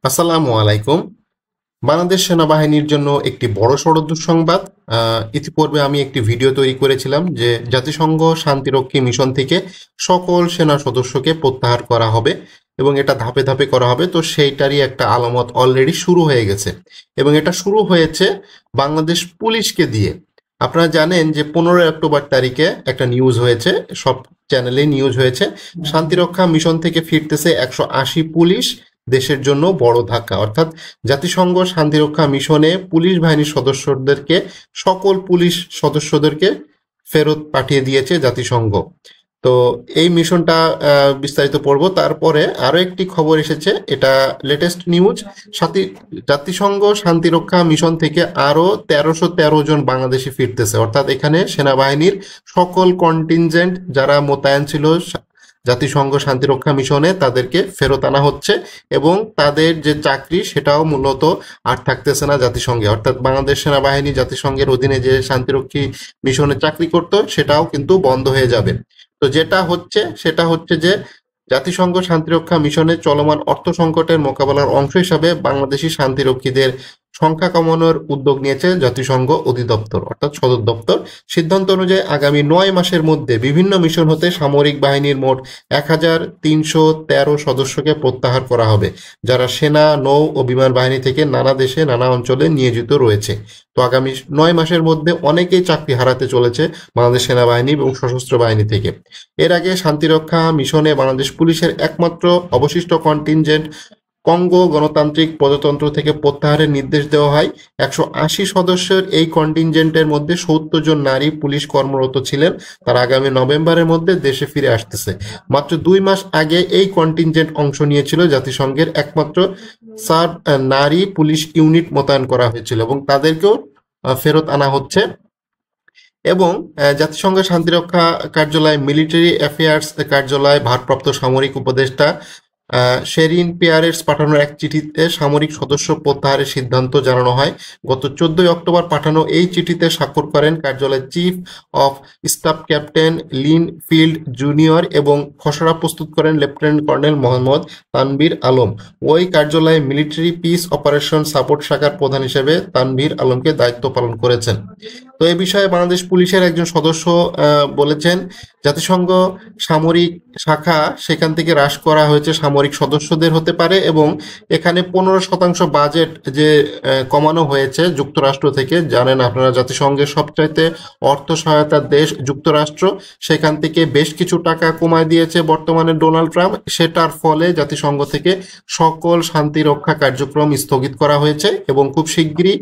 আসসালামু আলাইকুম। বাংলাদেশ সেনাবাহিনীর জন্য একটি বড়সড় দুঃসংবাদ। ইতিপূর্বে আমি একটি ভিডিও তৈরি করেছিলাম যে জাতিসংঘ শান্তিরক্ষী মিশন থেকে সকল সেনা সদস্যকে প্রত্যাহার করা হবে এবং এটা ধাপে ধাপে করা হবে। তো সেইটারই একটা আলামত অলরেডি শুরু হয়ে গেছে এবং এটা শুরু হয়েছে বাংলাদেশ পুলিশকে দিয়ে। আপনারা জানেন যে 15 অক্টোবর তারিখে একটা নিউজ হয়েছে, সব চ্যানেলে নিউজ হয়েছে, শান্তিরক্ষা মিশন থেকে ফিরতেছে 180 পুলিশ। দেশের জন্য বড় ধাক্কা, অর্থাৎ জাতিসংঘ শান্তিরক্ষা মিশনে পুলিশ বাহিনীর সদস্যদেরকে, সকল পুলিশ সদস্যদেরকে ফেরত পাঠিয়ে দিয়েছে জাতিসংঘ। তো এই মিশনটা বিস্তারিত পড়ব। তারপরে আরো একটি খবর এসেছে, এটা লেটেস্ট নিউজ। জাতিসংঘ শান্তিরক্ষা মিশন থেকে আরো 1313 জন বাংলাদেশি ফিরতেছে, অর্থাৎ এখানে সেনাবাহিনীর সকল কন্টিনজেন্ট যারা মোতায়েন ছিল জাতিসংঘ শান্তিরক্ষা মিশনে তাদেরকে ফেরত আনা হচ্ছে এবং তাদের যে চাকরি সেটাও মূলত আর থাকতেছে না জাতিসংঘে, অর্থাৎ বাংলাদেশ সেনাবাহিনী জাতিসংঘের অধীনে যে শান্তিরক্ষী মিশনে চাকরি করত সেটাও কিন্তু বন্ধ হয়ে যাবে। তো যেটা হচ্ছে সেটা হচ্ছে যে জাতিসংঘ শান্তিরক্ষা মিশনে চলমান অর্থ সংকটের মোকাবেলার অংশ হিসাবে বাংলাদেশি শান্তিরক্ষীদের সংখ্যা কমানোর উদ্যোগ নিয়েছে জাতিসংঘ অধিদপ্তর, অর্থাৎ সদর দপ্তর। সিদ্ধান্ত অনুযায়ী আগামী 9 মাসের মধ্যে বিভিন্ন মিশন হতে সামরিক বাহিনীর মোট 1313 সদস্যকে প্রত্যাহার করা হবে, যারা সেনা, নৌ ও বিমান বাহিনী থেকে নানা দেশে নানা অঞ্চলে নিয়োজিত রয়েছে। তো আগামী 9 মাসের মধ্যে অনেকেই চাকরি হারাতে চলেছে বাংলাদেশ সেনাবাহিনী এবং সশস্ত্র বাহিনী থেকে। এর আগে শান্তিরক্ষা মিশনে বাংলাদেশ পুলিশের একমাত্র অবশিষ্ট কন্টিনজেন্ট কঙ্গো গণতান্ত্রিক প্রজাতন্ত্র থেকে প্রত্যাহারের নির্দেশ দেওয়া হয়। 180 সদস্যের এই কন্টিনজেন্টের মধ্যে 70 জন নারী পুলিশ কর্মরত ছিলেন, তারা আগামী নভেম্বরের মধ্যে দেশে ফিরে আসতেছে। মাত্র 2 মাস আগে এই কন্টিনজেন্ট অংশ নিয়েছিল জাতিসংঘের একমাত্র সার্ব নারী পুলিশ ইউনিট মোতায়েন করা হয়েছিল এবং তাদেরকেও ফেরত আনা হচ্ছে। এবং জাতিসংঘের শান্তিরক্ষা কার্যালয়, মিলিটারি অ্যাফেয়ার্স কার্যালয় ভারপ্রাপ্ত সামরিক উপদেষ্টা শেরিন পিয়ারেস পাঠানো এক চিঠিতে সামরিক সদস্য প্রত্যাহারের সিদ্ধান্ত জানানো হয়। গত 14 অক্টোবর পাঠানো এই চিঠিতে স্বাক্ষর করেন কার্যালয়ের chief of staff captain Lynn Field junior এবং খসড়া প্রস্তুত করেন লেফটেন্যান্ট কর্নেল মোহাম্মদ তানভীর আলম। ওই কার্যালয়ে মিলিটারি পিস অপারেশন সাপোর্ট শাখার প্রধান হিসেবে তানভীর আলমকে দায়িত্ব পালন করেছেন। তো এ বিষয়ে বাংলাদেশ পুলিশের একজন সদস্য বলেছেন, জাতিসংঘ সামরিক শাখা সেখান থেকে হ্রাস করা হয়েছে সামরিক সদস্যদের হতে পারে এবং এখানে 15% বাজেট যে কমানো হয়েছে যুক্তরাষ্ট্র থেকে। জানেন আপনারা জাতিসংঘের সবচাইতে অর্থ সহায়তার দেশ যুক্তরাষ্ট্র, সেখান থেকে বেশ কিছু টাকা কমায় দিয়েছে বর্তমানে ডোনাল্ড ট্রাম্প। সেটার ফলে জাতিসংঘ থেকে সকল শান্তিরক্ষা কার্যক্রম স্থগিত করা হয়েছে এবং খুব শিগগিরই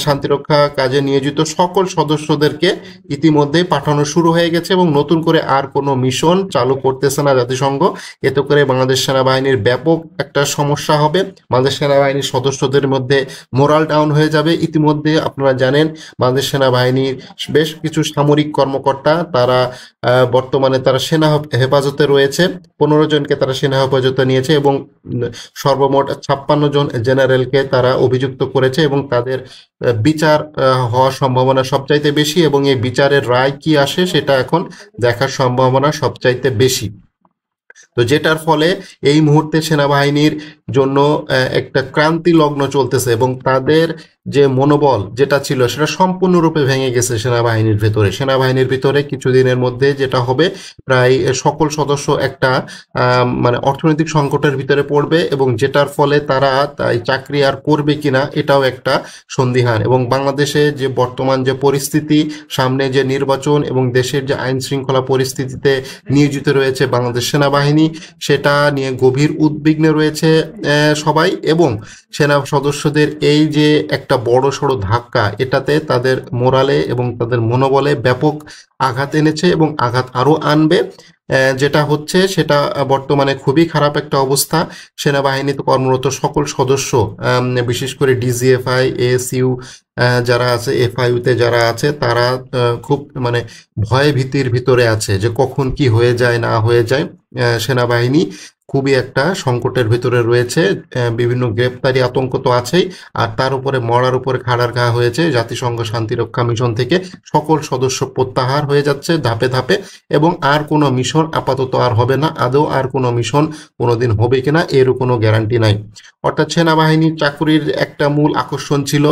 শান্তিরক্ষা কাজে নিয়োজিত সকল সদস্যদেরকে ইতিমধ্যেই পাঠানো শুরু হয়ে গেছে এবং নতুন করে আর কোনো মিশন চালু করতেছে না জাতিসংঘ। এতে করে বাংলাদেশ সেনাবাহিনীর ব্যাপক একটা সমস্যা হবে, বাংলাদেশ সেনাবাহিনীর সদস্যদের মধ্যে মোরাল ডাউন হয়ে যাবে। ইতিমধ্যে আপনারা জানেন বাংলাদেশ সেনাবাহিনীর বেশ কিছু সামরিক কর্মকর্তা তারা বর্তমানে তারা সেনা হেফাজতে রয়েছে, 15 জনকে তারা সেনা হেফাজতে নিয়েছে এবং সর্বমোট 56 জন জেনারেলকে তারা অভিযুক্ত করেছে এবং তাদের বিচার হওয়ার সম্ভাবনা সবচাইতে বেশি এবং এই বিচারের রায় কি আসে সেটা এখন দেখার সম্ভাবনা সবচাইতে বেশি। তো যেটার ফলে এই মুহূর্তে সেনাবাহিনীর জন্য একটা ক্রান্তি লগ্ন চলতেছে এবং তাদের যে মনোবল যেটা ছিল সেটা সম্পূর্ণরূপে ভেঙে গেছে সেনাবাহিনীর ভিতরে কিছুদিনের মধ্যে যেটা হবে, প্রায় সকল সদস্য একটা মানে অর্থনৈতিক সংকটের ভিতরে পড়বে এবং যেটার ফলে তারা তাই চাকরি আর করবে কিনা এটাও একটা সন্দিহান। এবং বাংলাদেশে যে বর্তমান যে পরিস্থিতি, সামনে যে নির্বাচন এবং দেশের যে আইন শৃঙ্খলা পরিস্থিতিতে নিয়োজিত রয়েছে বাংলাদেশ সেনাবাহিনী, সেটা নিয়ে গভীর উদ্বিগ্নে রয়েছে সবাই। এবং সেনা সদস্যদের এই যে একটা বড় সড়ো ধাক্কা, এটাতে তাদের মোরালে এবং তাদের মনোবলে ব্যাপক আঘাত এনেছে এবং আঘাত আরো আনবে। যেটা হচ্ছে সেটা বর্তমানে খুবই খারাপ একটা অবস্থা। সেনাবাহিনীতে কর্মরত সকল সদস্য, বিশেষ করে ডিজিএফআই, এএসইউ যারা আছে, এফআইউতে যারা আছে, তারা খুব মানে ভয় ভীতির ভিতরে আছে যে কখন কি হয়ে যায় না হয়ে যায়। সেনাবাহিনী খুবই একটা সংকটের ভিতরে রয়েছে। বিভিন্ন গ্রেপ্তারি আতঙ্ক তো আছেই, আর তার উপরে মরার উপরে খাড়ার ঘা হয়েছে। জাতিসংঘ শান্তিরক্ষা মিশন থেকে সকল সদস্য প্রত্যাহার হয়ে যাচ্ছে ধাপে ধাপে, এবং আর কোনো মিশন আপাতত আর হবে না। আদৌ আর কোনো মিশন কোনোদিন হবে কিনা এরও কোনো গ্যারান্টি নাই। অর্থাৎ সেনাবাহিনীর চাকুরির একটা মূল আকর্ষণ ছিল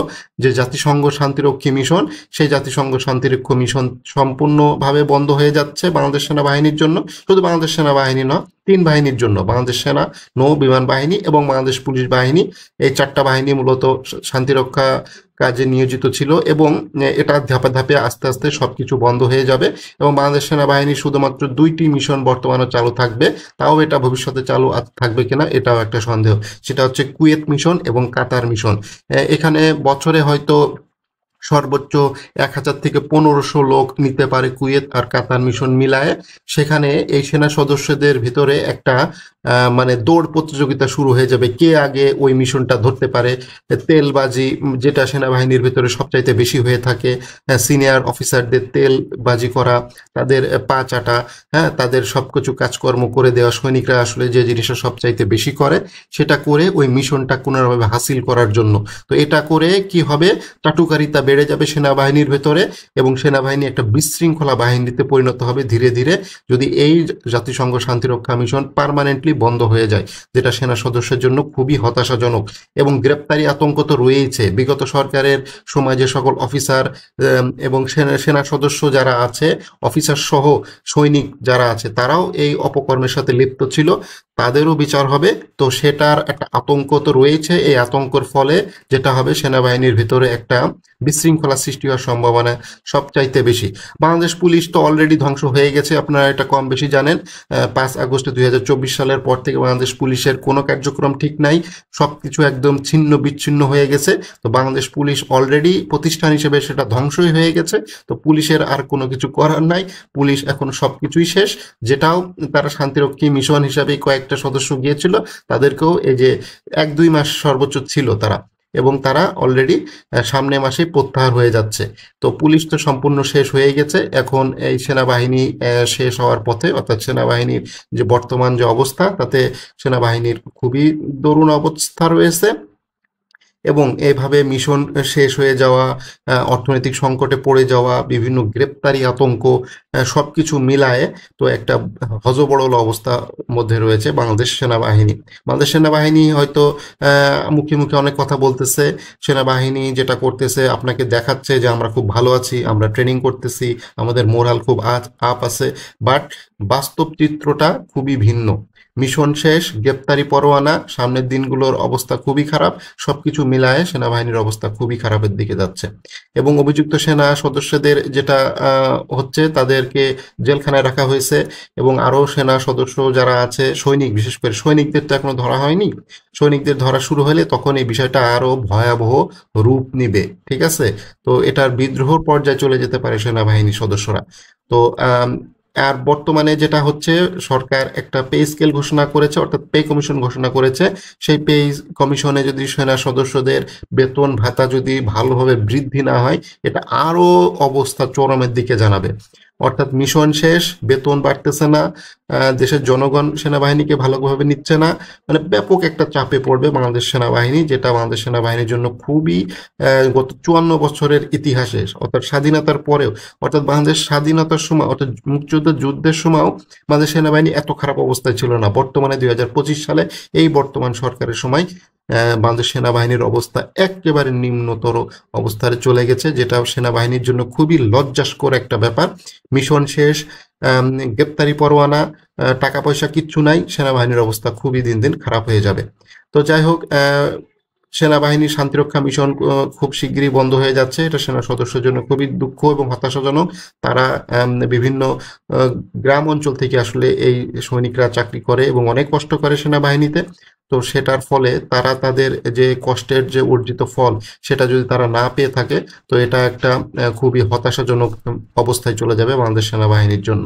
যে জাতিসংঘ শান্তিরক্ষী মিশন, সেই জাতিসংঘ শান্তিরক্ষী মিশন সম্পূর্ণভাবে বন্ধ হয়ে যাচ্ছে বাংলাদেশ সেনাবাহিনীর জন্য। শুধু বাংলাদেশ সেনাবাহিনী নয়, 3 বাহিনীর জন্য, বাংলাদেশ সেনা, নৌ বিমান বাহিনী এবং বাংলাদেশ পুলিশ বাহিনী, এই 4টা বাহিনী মূলত শান্তিরক্ষা কাজে নিয়োজিত ছিল, এবং এটা ধাপে ধাপে আস্তে আস্তে সবকিছু বন্ধ হয়ে যাবে। এবং বাংলাদেশ সেনাবাহিনী শুধুমাত্র 2টি মিশন বর্তমানে চালু থাকবে, তাও এটা ভবিষ্যতে চালু থাকবে কিনা এটাও একটা সন্দেহ। সেটা হচ্ছে কুয়েত মিশন এবং কাতার মিশন। এখানে বছরে হয়তো সর্বোচ্চ 1000 থেকে 1500 লোক নিতে পারে কুয়েত আর কাতার মিশন মিলায়ে। সেখানে এই সেনা সদস্যদের ভিতরে একটা মানে দৌড় প্রতিযোগিতা শুরু হয়ে যাবে, কে আগে ওই মিশনটা ধরতে পারে। তেলবাজি, যেটা সেনাবাহিনীর ভিতরে সবচাইতে বেশি হয়ে থাকে, সিনিয়র অফিসারদের তেলবাজি করা, তাদের পা চাটা, হ্যাঁ, তাদের সবকিছু কাজকর্ম করে দেওয়া। সৈনিকরা আসলে যে জিনিসটা সবচাইতে বেশি করে সেটা করে ওই মিশনটা কোনোভাবে হাসিল করার জন্য। তো এটা করে কি হবে, চাটুকারিতা বেড়ে যাবে সেনাবাহিনীর ভেতরে, এবং সেনাবাহিনী একটা বিশৃঙ্খলা বাহিনীতে পরিণত হবে ধীরে ধীরে, যদি এই জাতিসংঘ শান্তিরক্ষা মিশন পার্মানেন্টলি বন্ধ হয়ে যায়, যেটা সেনা সদস্যের জন্য খুবই হতাশাজনক। এবং গ্রেপ্তারি আতঙ্ক তো রয়েইছে। বিগত সরকারের সময় যে সকল অফিসার এবং সেনা সদস্য যারা আছে, অফিসার সহ সৈনিক যারা আছে, তারাও এই অপকর্মের সাথে লিপ্ত ছিল, তাদেরও বিচার হবে। তো সেটার একটা আতঙ্ক তো রয়েছে। এই আতঙ্কর ফলে যেটা হবে, সেনাবাহিনীর ভিতরে একটা বিশৃঙ্খলা সৃষ্টি হওয়ার সম্ভাবনা সবচাইতে বেশি। বাংলাদেশ পুলিশ তো অলরেডি ধ্বংস হয়ে গেছে, আপনারা এটা কম বেশি জানেন। 5 আগস্ট 2024 সালের পর থেকে বাংলাদেশ পুলিশের কোনো কার্যক্রম ঠিক নাই, সবকিছু একদম ছিন্ন বিচ্ছিন্ন হয়ে গেছে। তো বাংলাদেশ পুলিশ অলরেডি প্রতিষ্ঠান হিসেবে সেটা ধ্বংসই হয়ে গেছে। তো পুলিশের আর কোনো কিছু করার নাই, পুলিশ এখন সবকিছুই শেষ। যেটাও তারা শান্তিরক্ষী মিশন হিসাবে কয়েকটা সদস্য গিয়েছিল, তাদেরকেও এই যে 1-2 মাস সর্বোচ্চ ছিল তারা, এবং তারা অলরেডি সামনে মাসে প্রত্যাহার হয়ে যাচ্ছে। তো পুলিশ তো সম্পূর্ণ শেষ হয়ে গেছে। এখন এই সেনাবাহিনী শেষ হওয়ার পথে, অর্থাৎ সেনাবাহিনীর যে বর্তমান যে অবস্থা, তাতে সেনাবাহিনীর খুবই দরুণ অবস্থা রয়েছে। এবং এইভাবে মিশন শেষ হয়ে যাওয়া, অর্থনৈতিক সংকটে পড়ে যাওয়া, বিভিন্ন গ্রেপ্তারি আতঙ্ক, সবকিছু মিলায়ে তো একটা হযবরল অবস্থার মধ্যে রয়েছে বাংলাদেশ সেনাবাহিনী। বাংলাদেশ সেনাবাহিনী হয়তো মুখে মুখে অনেক কথা বলতেছে, সেনাবাহিনী যেটা করতেছে আপনাকে দেখাচ্ছে যে আমরা খুব ভালো আছি, আমরা ট্রেনিং করতেছি, আমাদের মোরাল খুব আপ আছে, বাট বাস্তব চিত্রটা খুবই ভিন্ন। মিশন শেষ, গ্রেপ্তারি পরোয়ানা, সামনের দিনগুলোর অবস্থা খুবই খারাপ। সবকিছু মিলায়ে সেনাবাহিনীর অবস্থা খুবই খারাপের দিকে যাচ্ছে। এবং অভিযুক্ত সেনা সদস্যদের যেটা হচ্ছে, তাদেরকে জেলখানায় রাখা হয়েছে, এবং আরও সেনা সদস্য যারা আছে, সৈনিক, বিশেষ করে সৈনিকদের তো এখনো ধরা হয়নি। সৈনিকদের ধরা শুরু হলে তখন এই বিষয়টা আরও ভয়াবহ রূপ নিবে, ঠিক আছে? তো এটার বিদ্রোহর পর্যায়ে চলে যেতে পারে সেনাবাহিনীর সদস্যরা। তো আর বর্তমানে যেটা হচ্ছে, সরকার একটা পে স্কেল ঘোষণা করেছে, অর্থাৎ পে কমিশন ঘোষণা করেছে। সেই পে কমিশনে যদি সেনা সদস্যদের বেতন ভাতা যদি ভালোভাবে বৃদ্ধি না হয়, এটা আরও অবস্থা চরমের দিকে জানাবে। অর্থাৎ মিশন শেষ, বেতন বাড়তেছে না, দেশের জনগণ সেনাবাহিনীকে ভালোভাবে নিচ্ছে না, মানে ব্যাপক একটা চাপে পড়বে বাংলাদেশ সেনাবাহিনী, যেটা বাংলাদেশ সেনাবাহিনীর জন্য খুবই গত 54 বছরের ইতিহাসে, অর্থাৎ স্বাধীনতার পরেও, অর্থাৎ বাংলাদেশ স্বাধীনতার সময়, অর্থাৎ যুদ্ধের সময়ও বাংলাদেশ সেনাবাহিনী এত খারাপ অবস্থায় ছিল না। বর্তমানে 2025 সালে এই বর্তমান সরকারের সময় বাংলাদেশ সেনাবাহিনীর অবস্থা একেবারে নিম্নতর অবস্থায় চলে গেছে, যেটা সেনাবাহিনীর জন্য খুবই লজ্জাস্কর একটা ব্যাপার। মিশন শেষ, গ্রেপ্তারি পরোয়ানা, টাকা পয়সা কিচ্ছু নাই, সেনাবাহিনীর অবস্থা খুবই দিন দিন খারাপ হয়ে যাবে। তো যাই হোক, সেনাবাহিনীর শান্তিরক্ষা মিশন খুব শিগগিরই বন্ধ হয়ে যাচ্ছে। এটা সেনা সদস্যের জন্য খুবই দুঃখ এবং হতাশাজনক। তারা বিভিন্ন গ্রাম অঞ্চল থেকে আসলে এই সৈনিকরা চাকরি করে এবং অনেক কষ্ট করে সেনাবাহিনীতে। তো সেটার ফলে তারা তাদের যে কষ্টের যে অর্জিত ফল, সেটা যদি তারা না পেয়ে থাকে, তো এটা একটা খুবই হতাশাজনক অবস্থায় চলে যাবে বাংলাদেশ সেনাবাহিনীর জন্য।